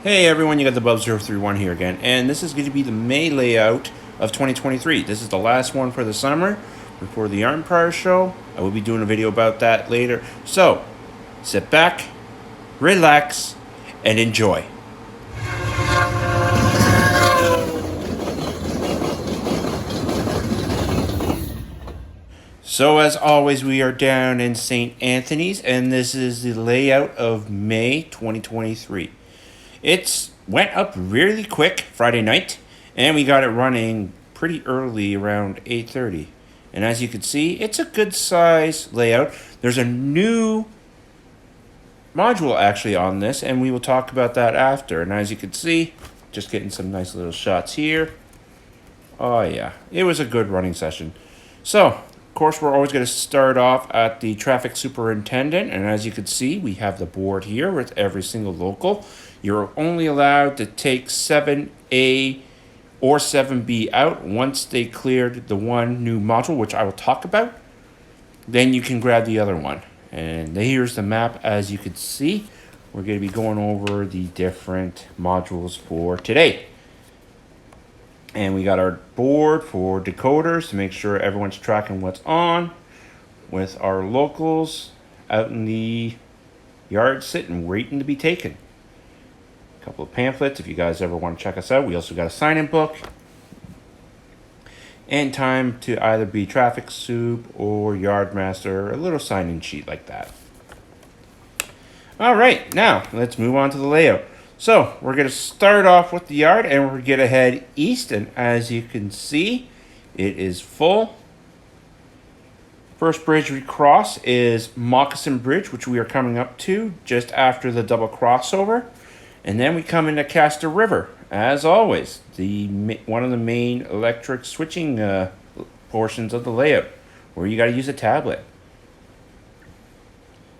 Hey everyone, you got the Bub031 here again, and this is going to be the May layout of 2023. This is the last one for the summer before the Art Empire show. I will be doing a video about that later. So, sit back, relax, and enjoy. So as always, we are down in St. Anthony's, and this is the layout of May 2023. It went up really quick Friday night, and we got it running pretty early around 8:30. And as you can see, it's a good size layout. There's a new module actually on this, and we will talk about that after. And as you can see, just getting some nice little shots here. Oh yeah, it was a good running session. So, of course, we're always going to start off at the traffic superintendent, and as you can see, we have the board here with every single local. You're only allowed to take 7A or 7B out once they cleared the one new module, which I will talk about. Then you can grab the other one. And here's the map. As you can see, we're going to be going over the different modules for today. And we got our board for decoders to make sure everyone's tracking what's on, with our locals out in the yard sitting, waiting to be taken. A couple of pamphlets if you guys ever want to check us out. We also got a sign-in book. And time to either be traffic soup or yard master, a little sign-in sheet like that. All right, now let's move on to the layout. So we're going to start off with the yard, and we're going to head east, and as you can see, it is full. First bridge we cross is Moccasin Bridge, which we are coming up to just after the double crossover. And then we come into Castor River, as always, one of the main electric switching portions of the layout, where you got to use a tablet.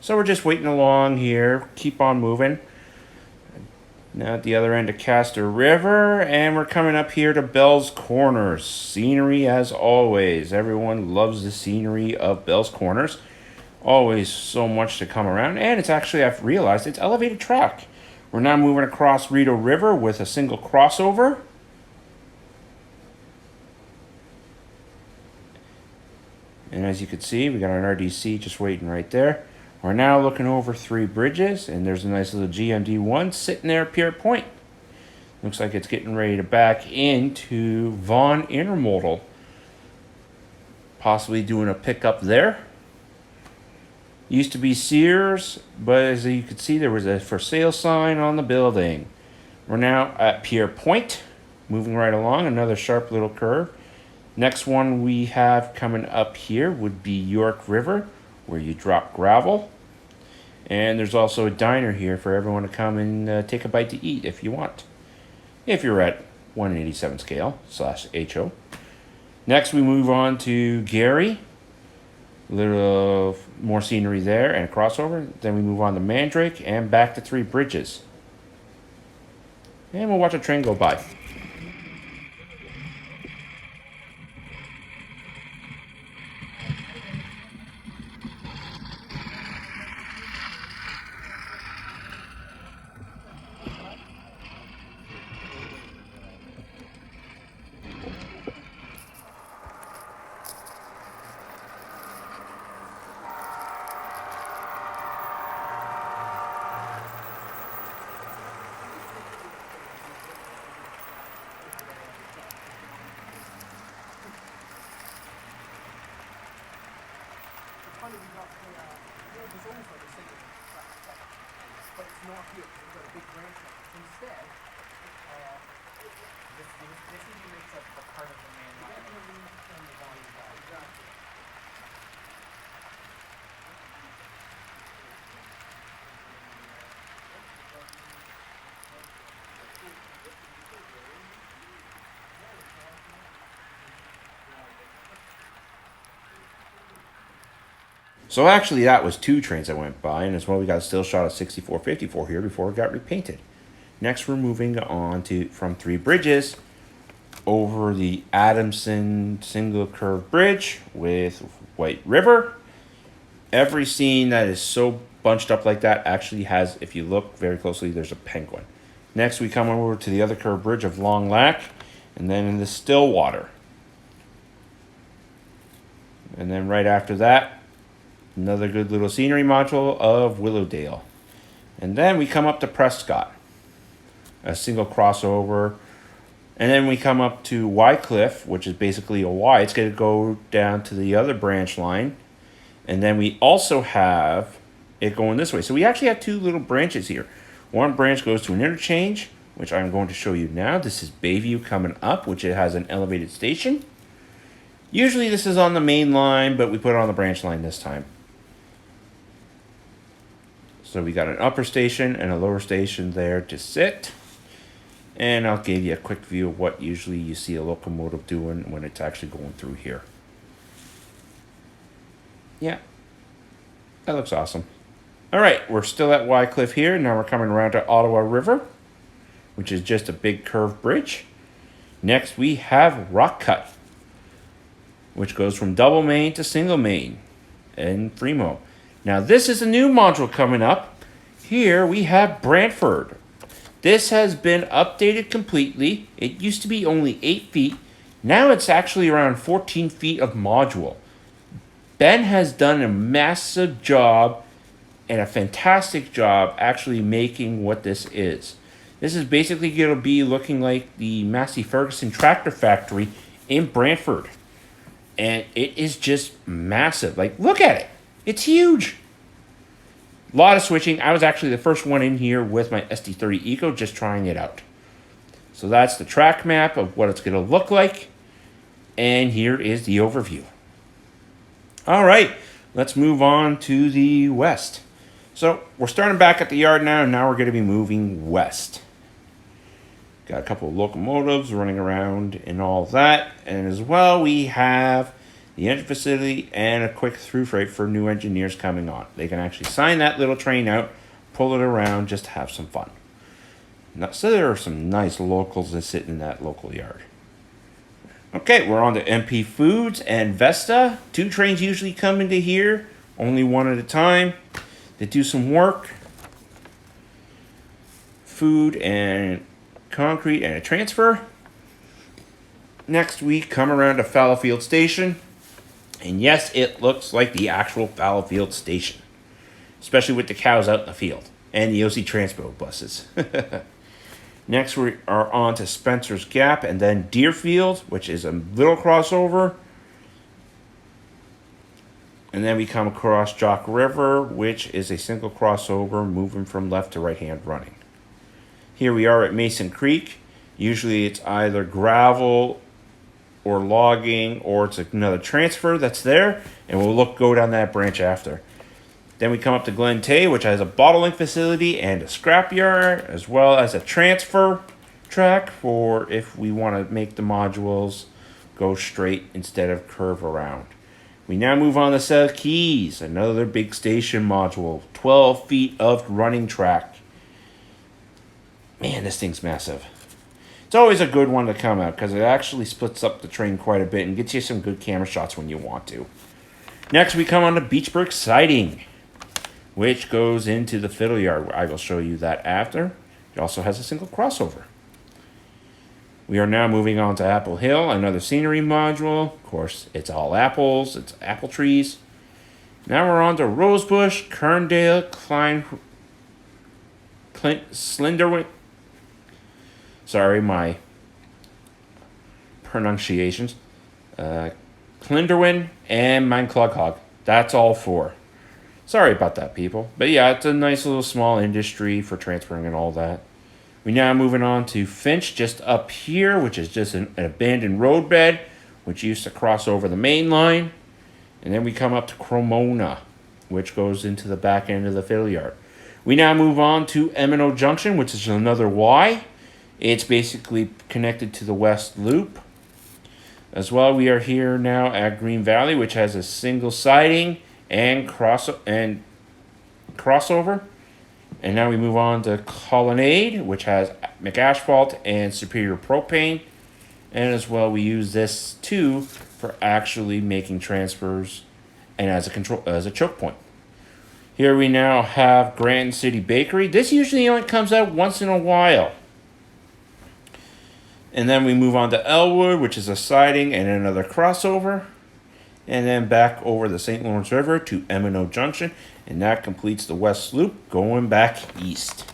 So we're just waiting along here, keep on moving. Now at the other end of Castor River, and we're coming up here to Bell's Corners. Scenery as always. Everyone loves the scenery of Bell's Corners. Always so much to come around, and it's actually, I've realized, it's elevated track. We're now moving across Rideau River with a single crossover. And as you can see, we got an RDC just waiting right there. We're now looking over three bridges, and there's a nice little GMD1 sitting there at Pier Point. Looks like it's getting ready to back into Vaughan Intermodal. Possibly doing a pickup there. Used to be Sears, but as you can see, there was a for sale sign on the building. We're now at Pier Point, moving right along, another sharp little curve. Next one we have coming up here would be York River, where you drop gravel. And there's also a diner here for everyone to come and take a bite to eat if you want. If you're at 187 scale /HO. Next we move on to Gary. A little more scenery there and crossover. Then we move on to Mandrake and back to Three Bridges. And we'll watch a train go by. But it's not here because we've got a big branch line. Instead, this even makes up a part of the main line. Exactly. So actually that was two trains that went by, and as well we got a still shot of 6454 here before it got repainted. Next we're moving on to from Three Bridges over the Adamson single curve bridge with White River. Every scene that is so bunched up like that actually has, if you look very closely, there's a penguin. Next, we come over to the other curved bridge of Long Lac, and then in the Stillwater. And then right after that, another good little scenery module of Willowdale. And then we come up to Prescott, a single crossover. And then we come up to Wycliffe, which is basically a Y. It's going to go down to the other branch line. And then we also have it going this way. So we actually have two little branches here. One branch goes to an interchange, which I'm going to show you now. This is Bayview coming up, which it has an elevated station. Usually this is on the main line, but we put it on the branch line this time. So we got an upper station and a lower station there to sit. And I'll give you a quick view of what usually you see a locomotive doing when it's actually going through here. Yeah, that looks awesome. All right, we're still at Wycliffe here. Now we're coming around to Ottawa River, which is just a big curved bridge. Next, we have Rock Cut, which goes from double main to single main in Fremo. Now, this is a new module coming up. Here we have Brantford. This has been updated completely. It used to be only 8 feet. Now it's actually around 14 feet of module. Ben has done a massive job and a fantastic job actually making what this is. This is basically going to be looking like the Massey Ferguson tractor factory in Brantford. And it is just massive. Like, look at it. It's huge. A lot of switching. I was actually the first one in here with my SD30 Eco just trying it out. So that's the track map of what it's going to look like. And here is the overview. All right, let's move on to the west. So we're starting back at the yard now, and now we're going to be moving west. Got a couple of locomotives running around and all that. And as well, we have the engine facility and a quick through freight for new engineers coming on. They can actually sign that little train out, pull it around, just to have some fun. Now, so there are some nice locals that sit in that local yard. Okay, we're on to MP Foods and Vesta. 2 trains usually come into here, only one at a time. They do some work. Food and concrete and a transfer. Next we come around to Fallowfield Station. And yes, it looks like the actual Fallowfield Station. Especially with the cows out in the field. And the OC Transpo buses. Next we are on to Spencer's Gap and then Deerfield, which is a little crossover. And then we come across Jock River, which is a single crossover moving from left to right hand running. Here we are at Mason Creek. Usually it's either gravel or logging or it's another transfer that's there. And we'll go down that branch after. Then we come up to Glen Tay, which has a bottling facility and a scrapyard, as well as a transfer track for if we want to make the modules go straight instead of curve around. We now move on to South Keys, another big station module, 12 feet of running track. Man, this thing's massive. It's always a good one to come out because it actually splits up the train quite a bit and gets you some good camera shots when you want to. Next, we come on to Beechbrook Siding, which goes into the fiddle yard. I will show you that after. It also has a single crossover. We are now moving on to Apple Hill, another scenery module. Of course, it's all apples, it's apple trees. Now we're on to Rosebush, Kerndale, Slenderwin. Sorry, my pronunciations. Clinderwin and Mindcloghog. That's all 4. Sorry about that, people. But yeah, it's a nice little small industry for transferring and all that. We're now moving on to Finch, just up here, which is just an abandoned roadbed, which used to cross over the main line. And then we come up to Cremona, which goes into the back end of the fiddle yard. We now move on to M&O Junction, which is another Y. It's basically connected to the West Loop. As well, we are here now at Green Valley, which has a single siding and crossover. And now we move on to Colonnade, which has McAsphalt and Superior Propane. And as well, we use this too for actually making transfers and as a choke point. Here we now have Grand City Bakery. This usually only comes out once in a while. And then we move on to Elwood, which is a siding and another crossover. And then back over the St. Lawrence River to M&O Junction. And that completes the west loop going back east.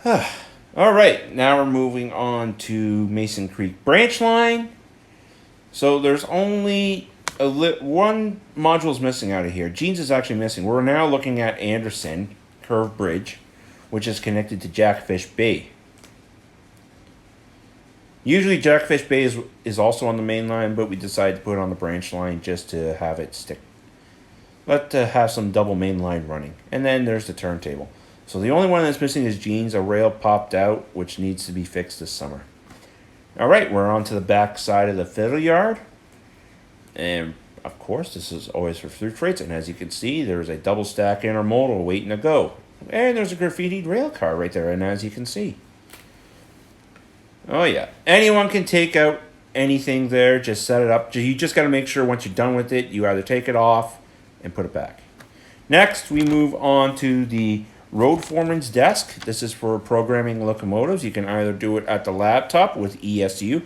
All right, now we're moving on to Mason Creek branch line. So there's only one module is missing out of here. Jeans is actually missing. We're now looking at Anderson Curve Bridge, which is connected to Jackfish Bay. Usually Jackfish Bay is also on the main line, but we decided to put it on the branch line just to have it stick. But to have some double main line running. And then there's the turntable. So the only one that's missing is Jeans. A rail popped out, which needs to be fixed this summer. All right, we're on to the back side of the fiddle yard. And of course, this is always for through freights. And as you can see, there's a double stack intermodal waiting to go. And there's a graffitied rail car right there. And as you can see. Oh yeah, anyone can take out anything there. Just set it up. You just got to make sure once you're done with it, you either take it off and put it back. Next, we move on to the road foreman's desk. This is for programming locomotives. You can either do it at the laptop with ESU,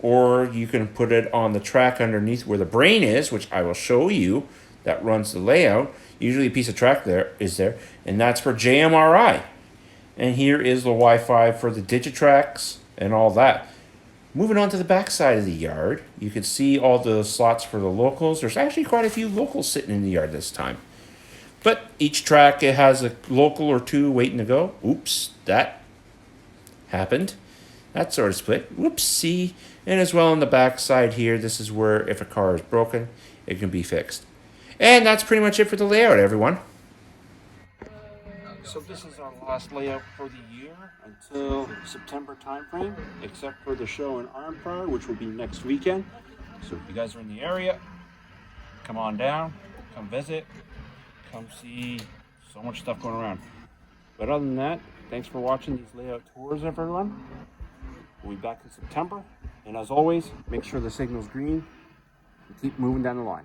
or you can put it on the track underneath where the brain is, which I will show you, that runs the layout. Usually a piece of track there is there, and that's for JMRI. And here is the Wi-Fi for the Digitrax and all that. Moving on to the back side of the yard, you can see all the slots for the locals. There's actually quite a few locals sitting in the yard this time. But each track, it has a local or two waiting to go. Oops, that happened. That sort of split. Whoopsie. And as well on the back side here, this is where if a car is broken, it can be fixed. And that's pretty much it for the layout, everyone. So this is our last layout for the year until September timeframe, except for the show in Armfire, which will be next weekend. So if you guys are in the area, come on down, come visit. Come see so much stuff going around. But other than that, thanks for watching these layout tours, everyone. We'll be back in September. And as always, make sure the signal's green and keep moving down the line.